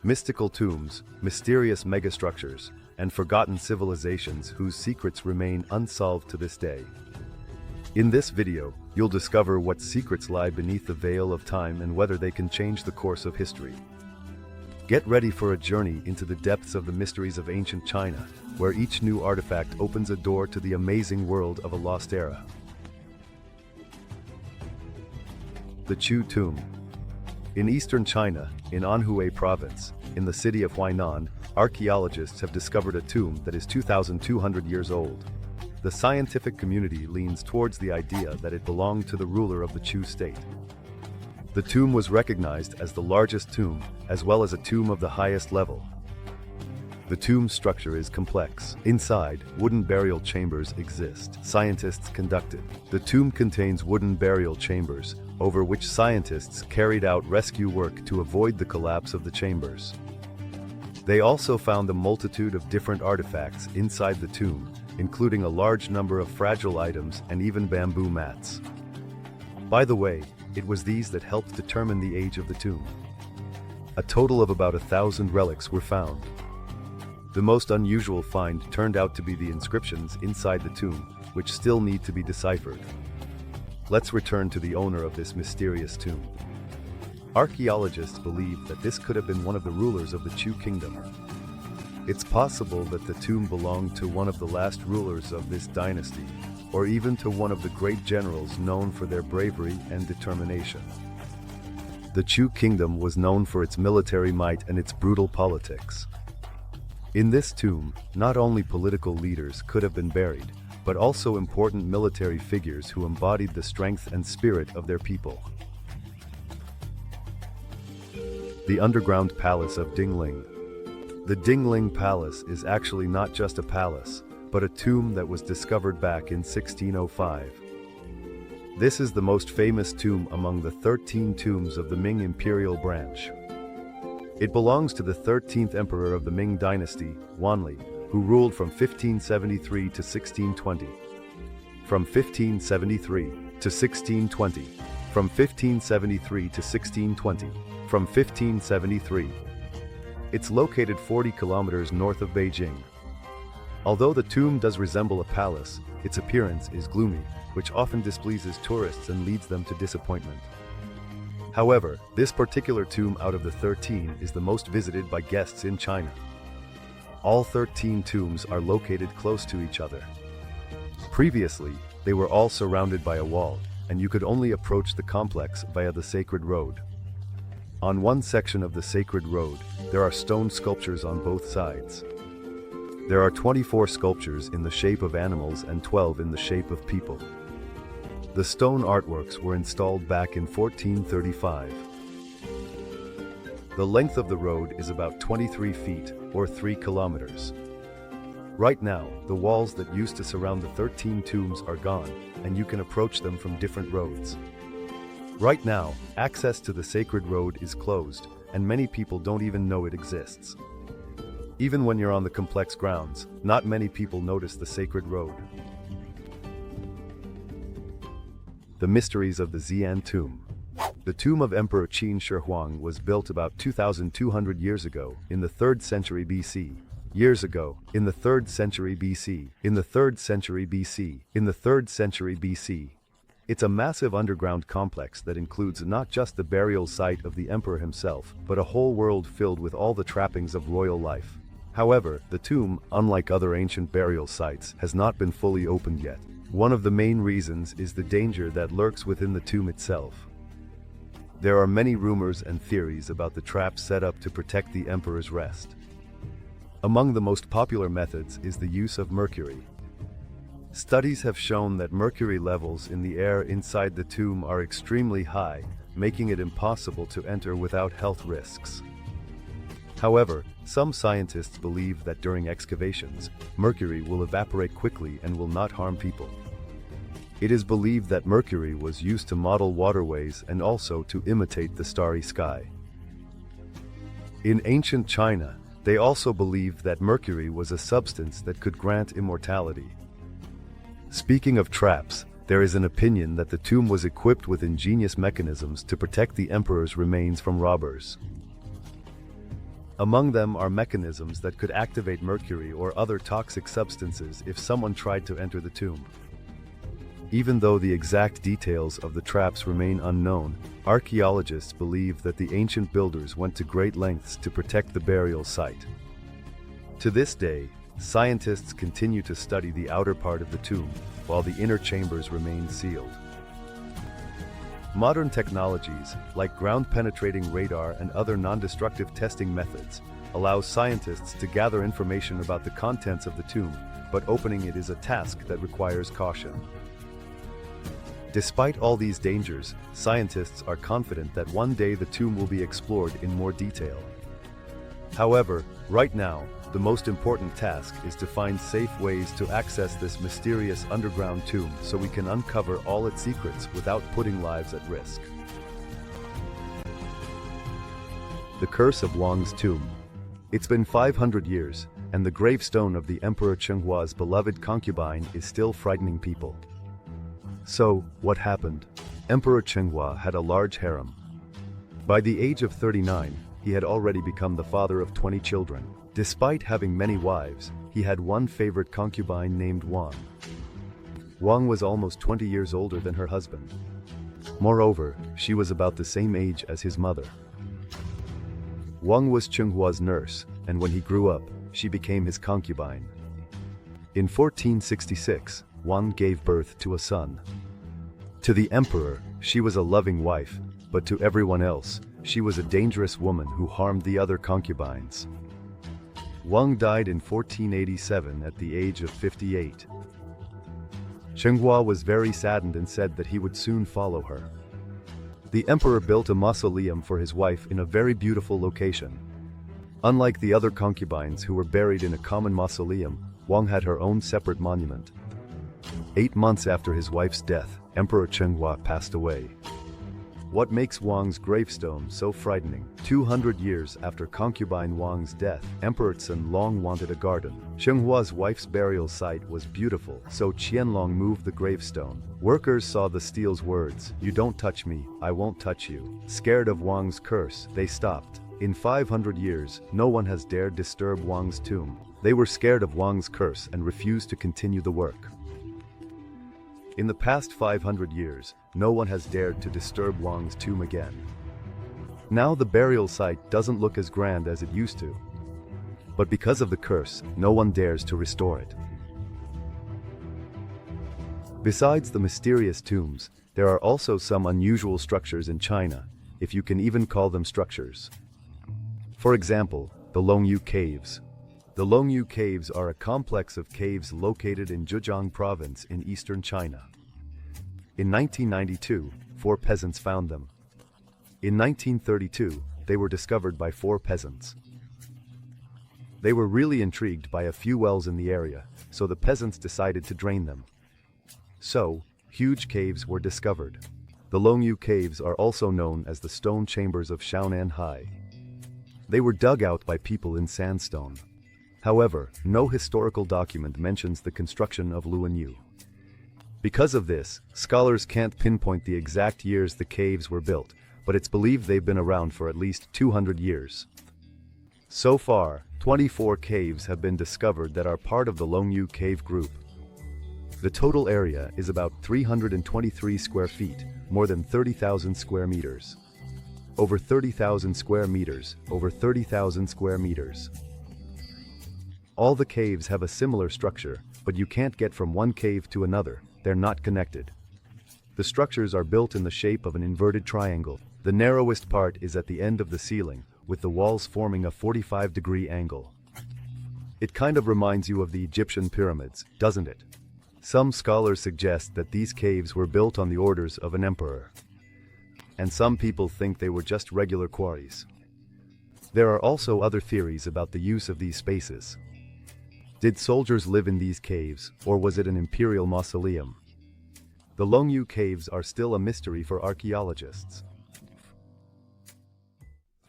Mystical tombs, mysterious megastructures, and forgotten civilizations whose secrets remain unsolved to this day. In this video, you'll discover what secrets lie beneath the veil of time and whether they can change the course of history. Get ready for a journey into the depths of the mysteries of ancient China, where each new artifact opens a door to the amazing world of a lost era. The Chu Tomb. In eastern China, in Anhui Province, in the city of Huainan, archaeologists have discovered a tomb that is 2,200 years old. The scientific community leans towards the idea that it belonged to the ruler of the Chu state. The tomb was recognized as the largest tomb, as well as a tomb of the highest level. The tomb structure is complex. Inside, wooden burial chambers exist. Scientists conducted. The tomb contains wooden burial chambers, over which scientists carried out rescue work to avoid the collapse of the chambers. They also found a multitude of different artifacts inside the tomb, including a large number of fragile items and even bamboo mats. By the way, it was these that helped determine the age of the tomb. A total of about 1,000 relics were found. The most unusual find turned out to be the inscriptions inside the tomb, which still need to be deciphered. Let's return to the owner of this mysterious tomb. Archaeologists believe that this could have been one of the rulers of the Chu kingdom. It's possible that the tomb belonged to one of the last rulers of this dynasty, or even to one of the great generals known for their bravery and determination. The Chu kingdom was known for its military might and its brutal politics. In this tomb, not only political leaders could have been buried, but also important military figures who embodied the strength and spirit of their people. The underground palace of Dingling. The Dingling Palace is actually not just a palace, but a tomb that was discovered back in 1605. This is the most famous tomb among the 13 tombs of the Ming imperial branch. It belongs to the 13th emperor of the Ming dynasty, Wanli, who ruled from 1573 to 1620. From 1573 to 1620. From 1573 to 1620. From 1573. It's located 40 kilometers north of Beijing. Although the tomb does resemble a palace, its appearance is gloomy, which often displeases tourists and leads them to disappointment. However, this particular tomb out of the 13 is the most visited by guests in China. All 13 tombs are located close to each other. Previously, they were all surrounded by a wall, and you could only approach the complex via the sacred road. On one section of the sacred road, there are stone sculptures on both sides. There are 24 sculptures in the shape of animals and 12 in the shape of people. The stone artworks were installed back in 1435. The length of the road is about 23 feet, or 3 kilometers. Right now, the walls that used to surround the 13 tombs are gone, and you can approach them from different roads. Right now, access to the sacred road is closed, and many people don't even know it exists. Even when you're on the complex grounds, not many people notice the sacred road. The mysteries of the Xi'an tomb. The tomb of Emperor Qin Shi Huang was built about 2,200 years ago, in the 3rd century BC. Years ago, in the 3rd century BC, in the 3rd century BC, in the 3rd century BC. It's a massive underground complex that includes not just the burial site of the emperor himself, but a whole world filled with all the trappings of royal life. However, the tomb, unlike other ancient burial sites, has not been fully opened yet. One of the main reasons is the danger that lurks within the tomb itself. There are many rumors and theories about the traps set up to protect the emperor's rest. Among the most popular methods is the use of mercury. Studies have shown that mercury levels in the air inside the tomb are extremely high, making it impossible to enter without health risks. However, some scientists believe that during excavations, mercury will evaporate quickly and will not harm people. It is believed that mercury was used to model waterways and also to imitate the starry sky. In ancient China, they also believed that mercury was a substance that could grant immortality. Speaking of traps, there is an opinion that the tomb was equipped with ingenious mechanisms to protect the emperor's remains from robbers. Among them are mechanisms that could activate mercury or other toxic substances if someone tried to enter the tomb. Even though the exact details of the traps remain unknown, archaeologists believe that the ancient builders went to great lengths to protect the burial site. To this day, scientists continue to study the outer part of the tomb, while the inner chambers remain sealed. Modern technologies, like ground-penetrating radar and other non-destructive testing methods, allow scientists to gather information about the contents of the tomb, but opening it is a task that requires caution. Despite all these dangers, scientists are confident that one day the tomb will be explored in more detail. However, right now, the most important task is to find safe ways to access this mysterious underground tomb so we can uncover all its secrets without putting lives at risk. The Curse of Wang's Tomb. It's been 500 years, and the gravestone of the Emperor Chenghua's beloved concubine is still frightening people. So, what happened? Emperor Chenghua had a large harem. By the age of 39, he had already become the father of 20 children. Despite having many wives, he had one favorite concubine named Wang. Wang was almost 20 years older than her husband. Moreover, she was about the same age as his mother. Wang was Chenghua's nurse, and when he grew up, she became his concubine. In 1466, Wang gave birth to a son. To the emperor, she was a loving wife, but to everyone else, she was a dangerous woman who harmed the other concubines. Wang died in 1487 at the age of 58. Chenghua was very saddened and said that he would soon follow her. The emperor built a mausoleum for his wife in a very beautiful location. Unlike the other concubines who were buried in a common mausoleum, Wang had her own separate monument. 8 months after his wife's death, Emperor Chenghua passed away. What makes Wang's gravestone so frightening? 200 years after concubine Wang's death, Emperor Qianlong wanted a garden. Chenghua's wife's burial site was beautiful, so Qianlong moved the gravestone. Workers saw the steel's words, "You don't touch me, I won't touch you." Scared of Wang's curse, they stopped. In 500 years, no one has dared disturb Wang's tomb. They were scared of Wang's curse and refused to continue the work. In the past 500 years, no one has dared to disturb Wang's tomb again. Now the burial site doesn't look as grand as it used to. But because of the curse, no one dares to restore it. Besides the mysterious tombs, there are also some unusual structures in China, if you can even call them structures. For example, the Longyu Caves. The Longyu Caves are a complex of caves located in Zhejiang province in eastern China. In 1992, 4 peasants found them. In 1932, they were discovered by 4 peasants. They were really intrigued by a few wells in the area, so the peasants decided to drain them. So, huge caves were discovered. The Longyu Caves are also known as the stone chambers of Shaonanhai. They were dug out by people in sandstone. However, no historical document mentions the construction of Luanyu. Because of this, scholars can't pinpoint the exact years the caves were built, but it's believed they've been around for at least 200 years. So far, 24 caves have been discovered that are part of the Longyu Cave group. The total area is about 323 square feet, more than 30,000 square meters. Over 30,000 square meters, over 30,000 square meters. All the caves have a similar structure, but you can't get from one cave to another, they're not connected. The structures are built in the shape of an inverted triangle. The narrowest part is at the end of the ceiling, with the walls forming a 45-degree angle. It kind of reminds you of the Egyptian pyramids, doesn't it? Some scholars suggest that these caves were built on the orders of an emperor. And some people think they were just regular quarries. There are also other theories about the use of these spaces. Did soldiers live in these caves, or was it an imperial mausoleum? The Longyu Caves are still a mystery for archaeologists.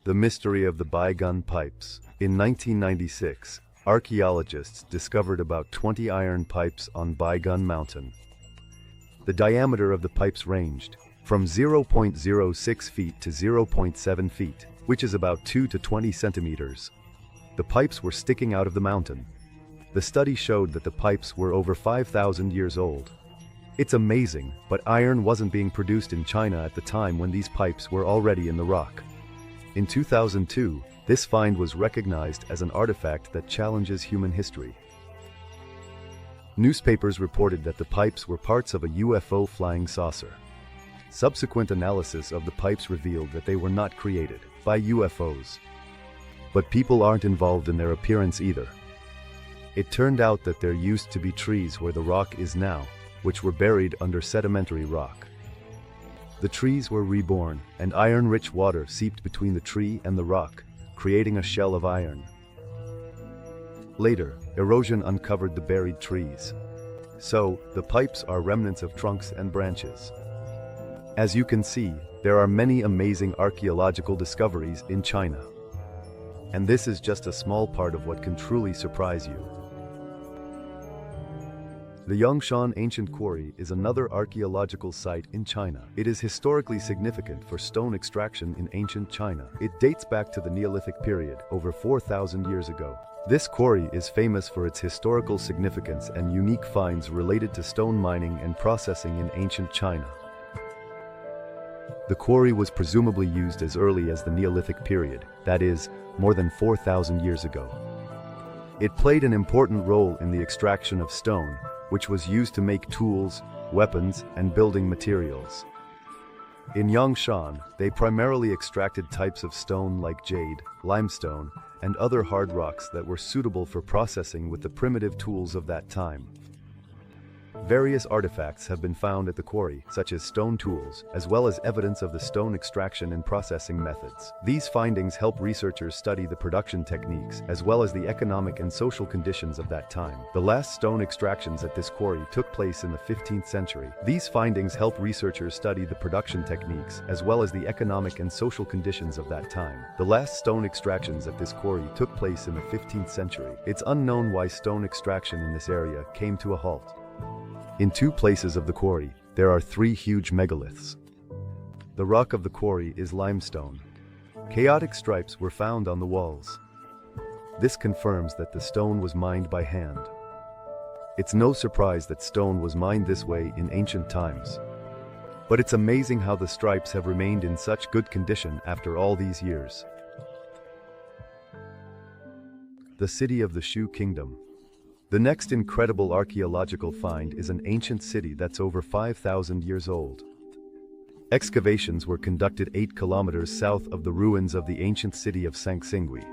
The mystery of the Baigun pipes. In 1996, archaeologists discovered about 20 iron pipes on Baigun Mountain. The diameter of the pipes ranged from 0.06 feet to 0.7 feet. which is about 2 to 20 centimeters. The pipes were sticking out of the mountain. The study showed that the pipes were over 5,000 years old. It's amazing, but iron wasn't being produced in China at the time when these pipes were already in the rock. In 2002, this find was recognized as an artifact that challenges human history. Newspapers reported that the pipes were parts of a UFO flying saucer. Subsequent analysis of the pipes revealed that they were not created by UFOs. But people aren't involved in their appearance either. It turned out that there used to be trees where the rock is now, which were buried under sedimentary rock. The trees were reborn, and iron-rich water seeped between the tree and the rock, creating a shell of iron. Later, erosion uncovered the buried trees. So, the pipes are remnants of trunks and branches. As you can see, there are many amazing archaeological discoveries in China. And this is just a small part of what can truly surprise you. The Yangshan Ancient Quarry is another archaeological site in China. It is historically significant for stone extraction in ancient China. It dates back to the Neolithic period, over 4,000 years ago. This quarry is famous for its historical significance and unique finds related to stone mining and processing in ancient China. The quarry was presumably used as early as the Neolithic period, that is, more than 4,000 years ago. It played an important role in the extraction of stone, which was used to make tools, weapons, and building materials. In Yangshan, they primarily extracted types of stone like jade, limestone, and other hard rocks that were suitable for processing with the primitive tools of that time. Various artifacts have been found at the quarry, such as stone tools, as well as evidence of the stone extraction and processing methods. These findings help researchers study the production techniques, as well as the economic and social conditions of that time. The last stone extractions at this quarry took place in the 15th century. These findings help researchers study the production techniques, as well as the economic and social conditions of that time. The last stone extractions at this quarry took place in the 15th century. It's unknown why stone extraction in this area came to a halt. In two places of the quarry, there are 3 huge megaliths. The rock of the quarry is limestone. Chaotic stripes were found on the walls. This confirms that the stone was mined by hand. It's no surprise that stone was mined this way in ancient times. But it's amazing how the stripes have remained in such good condition after all these years. The city of the Shu Kingdom. The next incredible archaeological find is an ancient city that's over 5,000 years old. Excavations were conducted 8 kilometers south of the ruins of the ancient city of Sangsingui.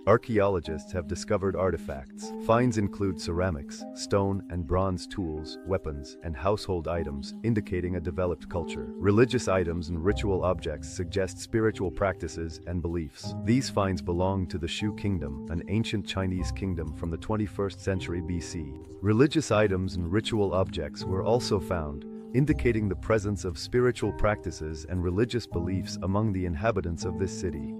Archaeologists have discovered artifacts. Finds include ceramics, stone and bronze tools, weapons, and household items, indicating a developed culture. Religious items and ritual objects suggest spiritual practices and beliefs. These finds belong to the Shu Kingdom, an ancient Chinese kingdom from the 21st century BC. Religious items and ritual objects were also found, indicating the presence of spiritual practices and religious beliefs among the inhabitants of this city.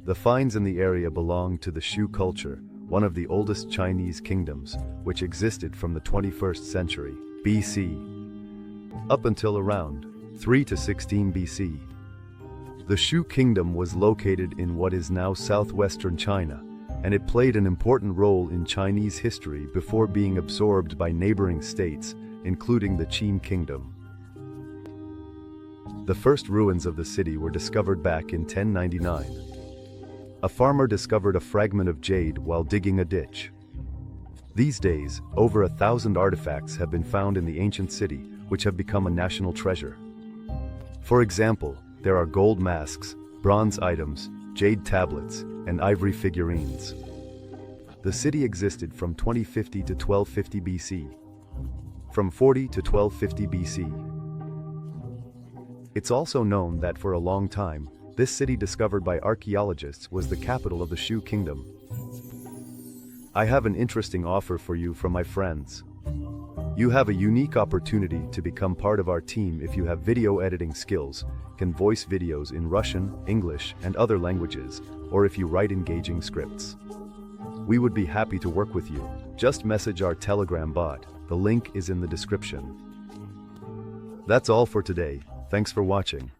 The finds in the area belong to the Shu culture, one of the oldest Chinese kingdoms, which existed from the 21st century BC up until around 3 to 16 BC. The Shu Kingdom was located in what is now southwestern China, and it played an important role in Chinese history before being absorbed by neighboring states, including the Qin Kingdom. The first ruins of the city were discovered back in 1099. A farmer discovered a fragment of jade while digging a ditch. These days, over 1,000 artifacts have been found in the ancient city, which have become a national treasure. For example, there are gold masks, bronze items, jade tablets, and ivory figurines. The city existed from 2050 to 1250 BC. From 40 to 1250 BC. It's also known that for a long time, this city discovered by archaeologists was the capital of the Shu Kingdom. I have an interesting offer for you from my friends. You have a unique opportunity to become part of our team if you have video editing skills, can voice videos in Russian, English, and other languages, or if you write engaging scripts. We would be happy to work with you. Just message our Telegram bot. The link is in the description. That's all for today. Thanks for watching.